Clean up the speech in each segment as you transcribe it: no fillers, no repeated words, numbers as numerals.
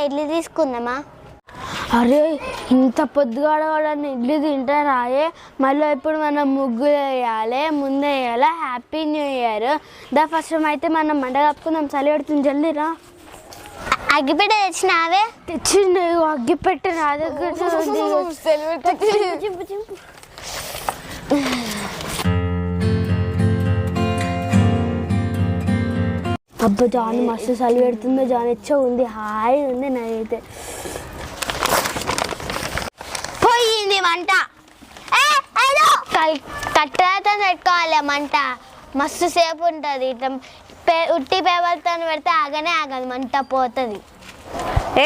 ఇడ్లీ తీసుకుందామా? అరే ఇంత పొద్దుగాడవాడని ఇడ్లీ తింటారాయే. మళ్ళీ ఇప్పుడు మనం ముగ్గులు వేయాలి, ముందే వేయాలి. Happy new year. ఫస్ట్ అయితే మనం మంట కప్పుకుందాం. చలి పెడుతుంది, జల్దీరా. అగ్గిపెట్ట తెచ్చినావే? తెచ్చింది. అగ్గిపెట్ట నా దగ్గర. అబ్బా జాన్ మస్తు చలి పెడుతుందో. జాన్ ఎచ్చో ఉంది, హాయి ఉంది. నాకైతే పోయింది మంట. కట్టెలతో పెట్టుకోవాలి మంట, మస్తు సేపు ఉంటుంది. ఇట్లా ఉట్టి పేపర్తో పెడితే ఆగనే ఆగదు, మంట పోతుంది.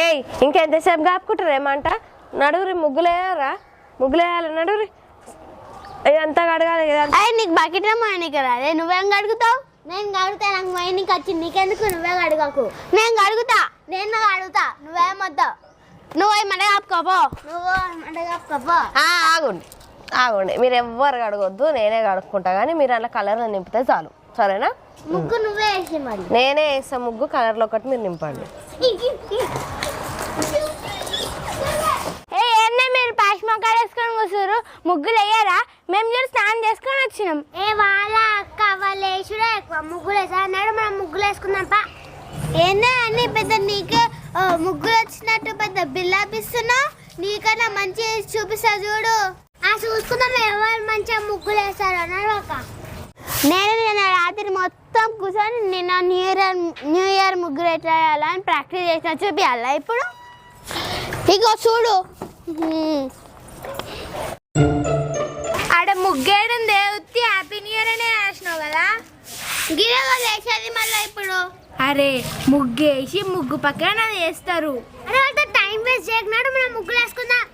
ఏయ్ ఇంకెంతసేపు కాపుకుంటారు ఏమంట? నడుగురి ముగ్గులేయారా? ముగ్గులేయాలి, నడుగురి. అంతా కడగాలి. అదే నీకు బకెట్ నీకు రాదే, నువ్వేం కడుగుతావు? నేను కడుగుతా, నాకు మైనింగ్ వచ్చింది. నీకెందుకు? నువ్వే కడుగకు. నేను కడుగుతా, నేను కడుగుతా. నువ్వేమొద్దావు, నువ్వు మంట కాపుకోపో. నువ్వు మంట కాపుకోపో. ఆగండి ఆగండి, మీరు ఎవ్వరు కడగొద్దు, నేనే కడుక్కుంటా. కానీ మీరు అలా కలర్లో నింపితే చాలు, సరేనా? ముగ్గు నువ్వే వేసి, మరి నేనే వేస్తా ముగ్గు. కలర్లో ఒకటి మీరు నింపండి. మీరు పాష్ మొక్కలు వేసుకొని కూర్చోరు, ముగ్గులు వేయరా? మేము చూడు స్నానం చేసుకొని వచ్చినాం. వాళ్ళ అక్క వాళ్ళు వేసుడే ఎక్కువ ముగ్గులు వేసా అన్నాడు. మనం ముగ్గులు వేసుకుందాంపా. ఏందా అన్ని పెద్ద నీకే ముగ్గులు వచ్చినట్టు పెద్ద బిల్లాపిస్తున్నావు. నీకన్నా మంచి చూపిస్తా చూడు. చూసుకుందాం ఎవరు మంచిగా ముగ్గులు వేస్తారు అన్నాడు అక్క. నేను రాత్రి మొత్తం కూర్చొని నిన్న న్యూ ఇయర్ ముగ్గురు ఎట్లా వేయాలని ప్రాక్టీస్ చేసిన. చూపించాలా ఇప్పుడు? ఇగో చూడు, ఆడ ముగ్గేయడం దేవుత్తి హ్యాపీ న్యూ ఇయర్ అనే వేసినావు కదా. గిరగా వేసేది మళ్ళీ ఇప్పుడు. అరే ముగ్గేసి ముగ్గు పక్కన వేస్తారు. అరే అంటే టైం వేస్ట్ చేయకున్నాడు, మనం ముగ్గులు వేసుకుందాం.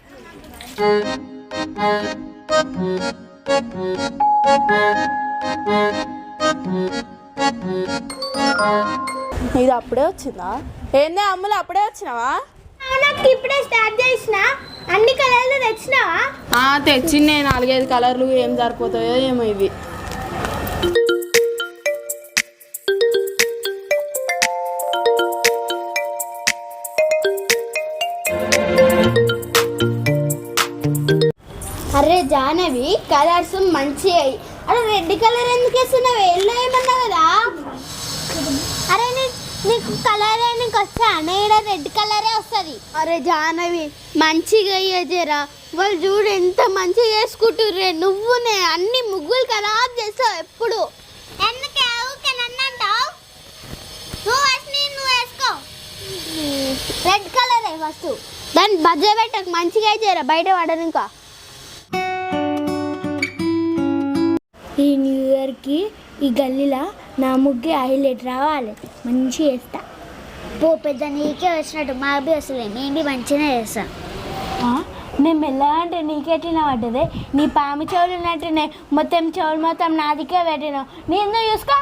ఇది అప్పుడే వచ్చిందా? ఏందే అమ్ములు, అప్పుడే వచ్చినావా? నాకు ఇప్పుడే స్టార్ట్ చేసిన. అన్ని కలర్లు తెచ్చినావా? తెచ్చిండే 4-5 కలర్లు. ఏం సరిపోతాయో ఏమో ఇవి. అరే జానవి, కలర్స్ మంచిగా. అరే రెడ్ కలర్ ఎందుకు వేస్తున్నావు? ఎల్లో ఏమన్నావు కదా. అరే నీకు కలర్ నీకు వస్తా ఇక్కడ రెడ్ కలరే వస్తుంది. అరే జానవి మంచిగా అయ్యేజరా. వాళ్ళు చూడు ఎంత మంచిగా వేసుకుంటుర్రే. నువ్వునే అన్ని ముగ్గులు ఖరాబ్ చేస్తావు ఎప్పుడు. ఎందుకే ఊకే నన్ను అంటావు? నువ్వు వేసుకో. రెడ్ కలరే ఫస్ట్. దాన్ని బజ్జ పెట్టకు, మంచిగా అయ్యేజరా. బయట పడరు. ఇంకా ఈ న్యూ ఇయర్కి ఈ గల్లీలో నా ముగ్గు హైలైట్ రావాలి, మంచిగా వేస్తా. పో పెద్ద నీకే వచ్చినట్టు మాకు వస్తుంది. మేము మంచిగా చేస్తాం. నేను మెల్లగా అంటే నీకెట్టినా పడ్డదే. నీ పాము చెవులు ఉన్నట్టునే మొత్తం చెవులు మొత్తం నాదికే పెట్టినావు. నేను చూసుకో.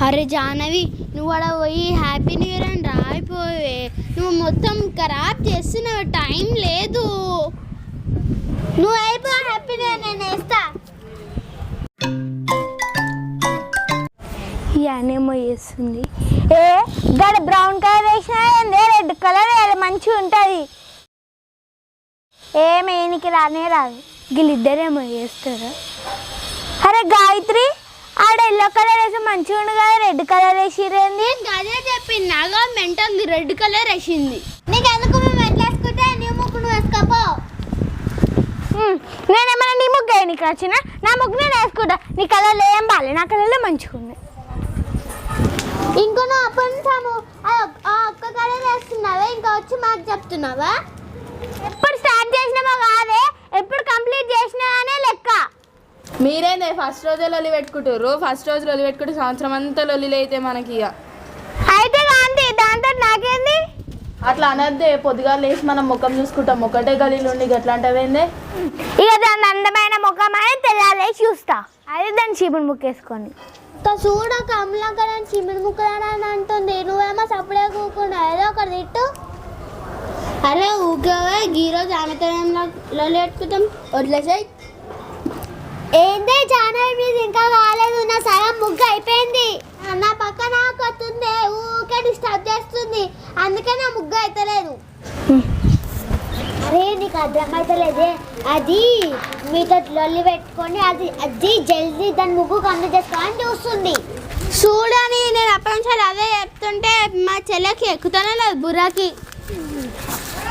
అరే జానవి, నువ్వు అక్కడ పోయి హ్యాపీ న్యూ ఇయర్ అని రాయిపోవే. నువ్వు మొత్తం ఖరాబ్ చేస్తున్నావు, టైం లేదు. నువ్వు అయిపో హ్యాపీ న్యూ ఇయర్, నేను వేస్తా. అనేమో వేస్తుంది. గడ బ్రౌన్ కలర్ వేసినా రెడ్ కలర్ మంచిగా ఉంటుంది. ఏమేనికి రానే రాదు. వీళ్ళిద్దరేమో వేస్తారు. అరే గాయత్రి, ఆడ ఎల్లో కలర్ వేసి మంచిగా ఉండు కదా, రెడ్ కలర్ వేసిరేంది? అదే చెప్పింది. నాగా మెంటల్ రెడ్ కలర్ వేసింది. నీకు ఎందుకు? మేము ఎట్లా వేసుకుంటే నీ ముగ్గు నువ్వు వేసుకోపో. నేనేమన్నా నీ ముగ్గు వేయనికి వచ్చిన? నా ముగ్గు నేను వేసుకుంటా. నీ కలర్లో ఏం బాగాలే, నా కలర్లో మంచిగా ఉంది. ఇంకో అప్పంటాము ఒక్క కలర్ వేస్తున్నావా? ఇంకా వచ్చి మాకు చెప్తున్నావా? ఎప్పుడు స్టార్ట్ చేసినామో కాదే, ఎప్పుడు కంప్లీట్ చేసినావనే లెక్క. మీరేందే ఫస్ట్ రోజే లొల్లి పెట్టుకుంటారు. ఫస్ట్ రోజు లొల్లి పెట్టుకుంటే సంవత్సరం అంతా లొల్లిలు అయితే మనకి. ఇక అయితే కాంతి దాంతో నాకేంది? అట్లా అనద్దే. పొద్దుగా లేచి మనం ముఖం చూసుకుంటాం. ఒకటే గలీలు ఉండి గట్లా అంటావేందే? ఇక దాని అందమైన ముఖం అని తెల్లారేసి చూస్తా. అదే దాన్ని చీపుడు ముక్కేసుకొని చూడ కమలాకర్ చిమిడి ముక్కలని అంటుంది. నువ్వేమో సపడే కూకుండా ఏదో ఒకటి తిట్టు. అరే ఊకే ఈరోజు ఆమెతో పెట్టుకుంటాం, వదిలేసాయి. ఏందే జానవి మీద ఇంకా కాలేదు. నా సగం ముగ్గు అయిపోయింది. నా పక్కన కొత్తుంది. ఊకే ఊరికే డిస్టర్బ్ చేస్తుంది, అందుకే నా ముగ్గు అయితలేదు. అరే నీకు అర్థమైతలేదే, అది మీతో లొల్లి పెట్టుకొని అది జల్దీ దాని ముగ్గు కంప్లీట్ చేసుకోవాలని చూస్తుంది. చూడని నేను అప్పటి నుంచి అదే చెప్తుంటే మా చెల్లెకి ఎక్కుతానే లేదు బుర్రాకి.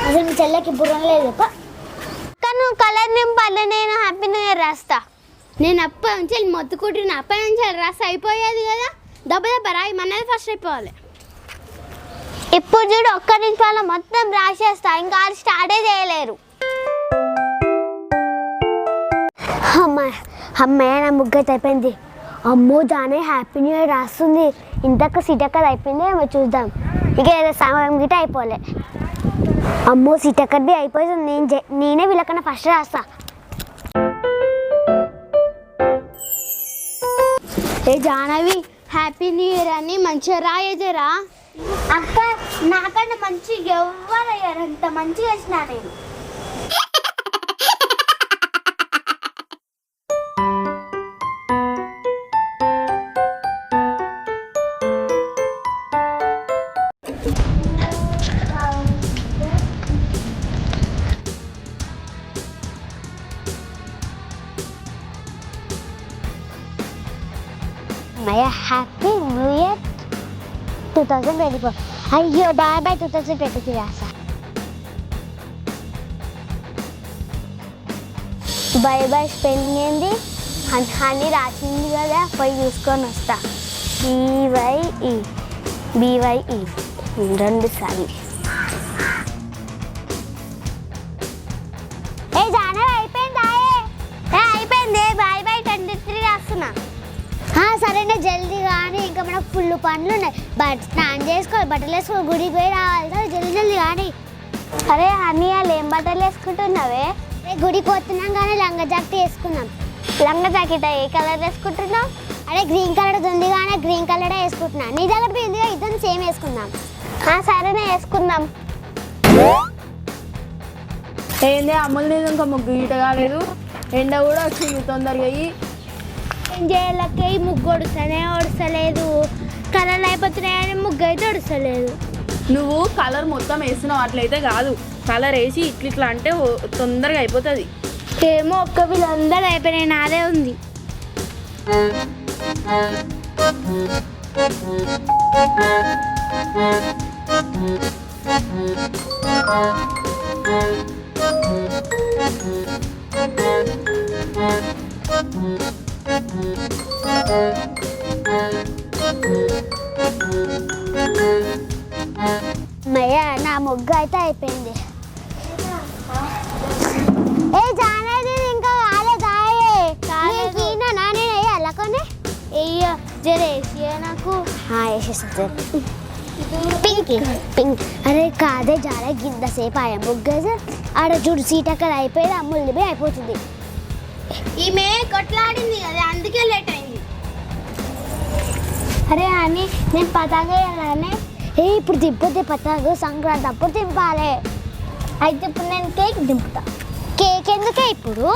అసలు మీ చెల్లెకి బుర్ర లేదు. కానీ నువ్వు కలర్ నింపాలి, నేను హ్యాపీ న్యూ ఇయర్ రాస్తా. నేను అప్పటి నుంచి మొత్తుకుంటున్నా, అప్పటి నుంచి రాస్తా అయిపోయేది కదా. దెబ్బ దెబ్బ రాయి మనది ఫస్ట్ అయిపోవాలి. ఇప్పుడు చూడు ఒక్క నిమిషాల్లో మొత్తం రాసేస్తా, ఇంకా అది స్టార్టే చేయలేరు. అమ్మాయి నా ముగ్గు అయితే అయిపోయింది. అమ్మో జానే హ్యాపీ న్యూ ఇయర్ రాస్తుంది. ఇంతకు సీటక్కది అయిపోయింది, ఏమో చూద్దాం. ఇక సమయం గిట్ట అయిపోలే. అమ్మో సీటక్కది అయిపోతుంది, నేనే వీళ్ళకన్నా ఫస్ట్ రాస్తా. ఏ జానవి హ్యాపీ న్యూ ఇయర్ అని మంచిగా రాయజరా. అక్క నాకన్నా మంచిగా ఎవ్వరు అయ్యారు, అంత మంచిగా వేసినా నేను. My happy new year 2024. అయ్యో బాయ్ 2023 రాసా. బై స్పెల్లింగ్ ఏంది? హనీ రాసింది కదా, పోయి చూసుకొని వస్తా. BYE 2 సార్లు. ఏ జానవి అయిపోయిందా? అయిపోయింది. బై 23 రాస్తున్నా. సరేనా జల్దీ కానీ, ఇంకా మనకు ఫుల్ పనులు ఉన్నాయి. స్నానం చేసుకోవాలి, బట్టలు వేసుకోవాలి, గుడికి పోయి రావాలి, జల్దీ కానీ. అరే హనీ వాళ్ళు ఏం బట్టలు వేసుకుంటున్నావే? గుడికి పోతున్నాం కానీ లంగా జాకెట్ వేసుకున్నాం. లంగా జాకెట్ ఏ కలర్ వేసుకుంటున్నావు? అరే గ్రీన్ కలర్ ఉంది కానీ గ్రీన్ కలరే వేసుకుంటున్నా. నీ దగ్గర ఉందిగా, ఇద్దరు సేమ్ వేసుకుందాం. సరేనే వేసుకుందాం. ఏంది అమ్ములు నీది ఇంకా ముగ్గు గీట కాలేదు, ఎండ కూడా వచ్చింది తొందరగా. ఏం చేయాలకే ఈ ముగ్గు ఒడుస్తలేదు, కలర్లు అయిపోతున్నాయని ముగ్గు అయితే ఒడుస్తలేదు. నువ్వు కలర్ మొత్తం వేసినావు, అట్లయితే కాదు. కలర్ వేసి ఇట్లా అంటే తొందరగా అయిపోతుంది. ఏమో ఒక్క వీళ్ళందరూ అయిపోయినాయి, నాదే ఉంది. మయ్య నా ముగ్గు అయితే అయిపోయింది. ఏ జానేది ఇంకా కాలేదాయే నానే వేయాలా కొన్ని? అయ్యో జరేసి నాకు వేసేస్తా. పింక్. అరే కాదే జారే గింత సేపు ఆయా ముగ్గేసి ఆడ చూడు సీట్ అక్కడ అయిపోయింది, అమ్ముల్ది పోయి అయిపోతుంది. ఈమె కొట్లాడింది కదా, అందుకే లేట్ అయింది. అరే అని నేను పతాక వేయాలనే. ఇప్పుడు దింపుతే పతాకు సంక్రాంతి అప్పుడు దింపాలి. అయితే ఇప్పుడు నేను కేక్ దింపుతా. కేక్ ఎందుకే ఇప్పుడు?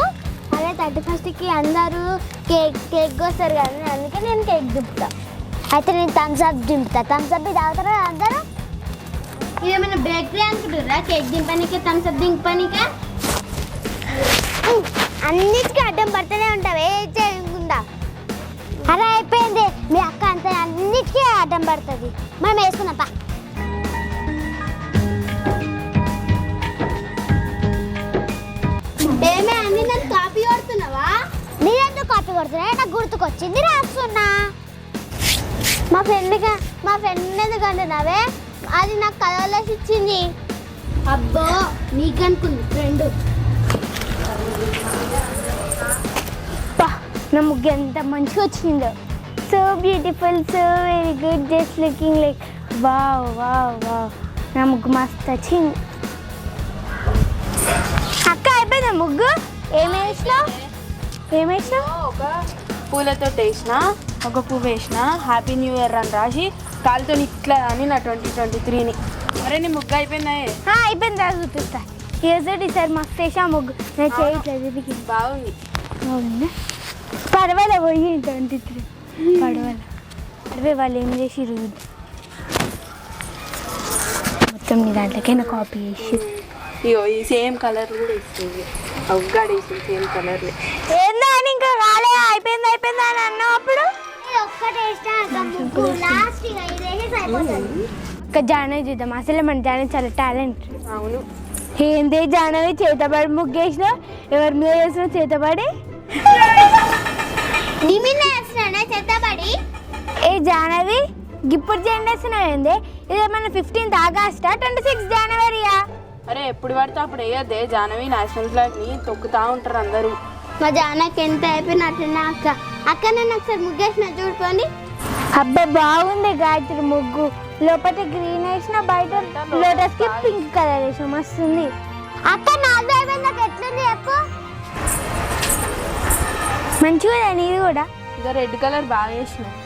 అదే 31st అందరూ కేక్ వస్తారు కదా, అందుకే నేను కేక్ దింపుతా. అయితే నేను థమ్స్ అప్ దింపుతా. థమ్స్ అప్ తాగుతారా అందరూ? ఇదేమైనా బేకరీ అనుకుంటారా? కేక్ దింపనికే థమ్స్ అప్ దింపనికే? అన్నిటికీ అడ్డం పడుతూనే ఉంటావు, ఏ చేయకుండా. అరే అయిపోయింది, మీ అక్క అంతే అన్నిటికీ అడ్డం పడుతుంది. మనం వేసుకుందాం. ఏమే అన్ని నాకు కాపీ కొడుతున్నావా? నేనెందుకు కాపీ కొడుతున్నా? నాకు గుర్తుకొచ్చింది రాస్తున్నా. మా ఫ్రెండ్ ఎందుకంటున్నావే? అది నాకు కలర్లేసి ఇచ్చింది. అబ్బో నీకనుకుంది ఫ్రెండ్. నా ముగ్గు ఎంత మంచిగా వచ్చిందో. So beautiful, so very good, just looking like wow wow wow. నా ముగ్గు మస్తు వచ్చింది. అక్క అయిపోయిందా ముగ్గు? ఏమేసినావు? ఒక పూలతో వేసిన, ఒక పువ్వు వేసిన, హ్యాపీ న్యూ ఇయర్ అని రాసి కాలుతో ఇట్లా అని నా 2023ని. అరే నీ ముగ్గు అయిపోయిందా? అయిపోయింది, రా చూపిస్తా. ఈసారి మస్తు వేసా ముగ్గు. నేను చేయట్లేదు. బాగుంది. అవునా? పడవలే పోయి 23 పడవల వాళ్ళు ఏం చేసి మొత్తం నీ దాంట్లోకే నా కాపీ చేసి ఇగో ఈ సేమ్ కలర్ కూడా ఇస్తుంది ఒక్కడే ఇస్తుంది సేమ్ కలర్ ఏందా అని ఇంకా రాలే అయిపోయింది అని అన్నావు అప్పుడు ఒక జానవి చూద్దాం అసలే మన జానవి చాలా టాలెంట్. అవును ఏంది జానవి చేతబడి ముగ్గేసిన ఎవరి మీద వేసిన చేతబడి నీ మీద వేస్తున్నానే చేతబడి. ఏ జానవి ఇప్పుడు జెండేస్తున్నావు ఏంది? ఇదేమన్నా 15th ఆగస్టా 26 జనవరియా? అరే ఎప్పుడు పడితే అప్పుడు వేయద్దే జానవి నేషనల్ ఫ్లాగ్ ని తొక్కుతా ఉంటారు అందరూ. మా జానకి ఎంత అయిపోయినట్టున్నా అక్క నేను ఒకసారి ముగ్గేసిన చూడుకోండి. అబ్బాయి బాగుంది గాయత్రి ముగ్గు. లోపల గ్రీన్ వేసిన బయట లోటస్ కి పింక్ కలర్ వేసిన మస్తుంది. అక్క నాకు అయిపోయింది ఎట్లుంది చెప్పు. మంచిగా నీది కూడా. ఇంకా రెడ్ కలర్ బాగా వేసినాయి.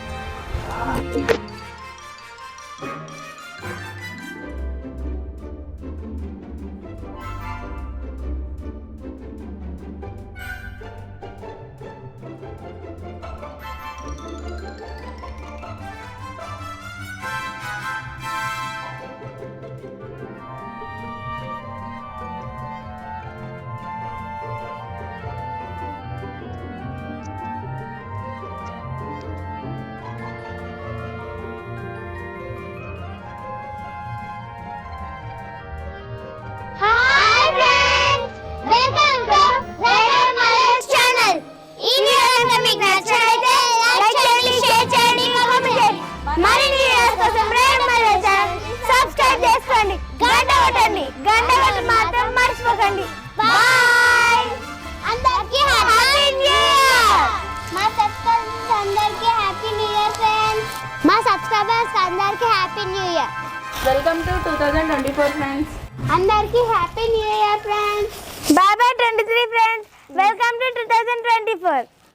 హాయ్ ఫ్రెండ్స్, వెల్కమ్ టు రేడర్ మలర్స్ ఛానల్. ఈ వీడియో కనుక మీకు నచ్చినట్లయితే లైక్ చేయండి, షేర్ చేయండి, కామెంట్ చేయండి. మరిన్ని వీడియోస్ కోసం రేడర్ మలర్స్ ఛానల్ సబ్స్క్రైబ్ చేసుకోండి, గంట కొట్టండి. గంట కొట్టడం మాత్రం మర్చిపోకండి. బాయ్. అందరికీ హ్యాపీ న్యూ ఇయర్. మా సబ్స్క్రైబర్స్ అందరికీ హ్యాపీ న్యూ ఇయర్ ఫ్రెండ్స్. మా సబ్స్క్రైబర్స్ అందరికీ happy new year. Welcome to 2024 friends. అందరికీ happy new year friends. Bye bye 23 friends. Welcome to 2024.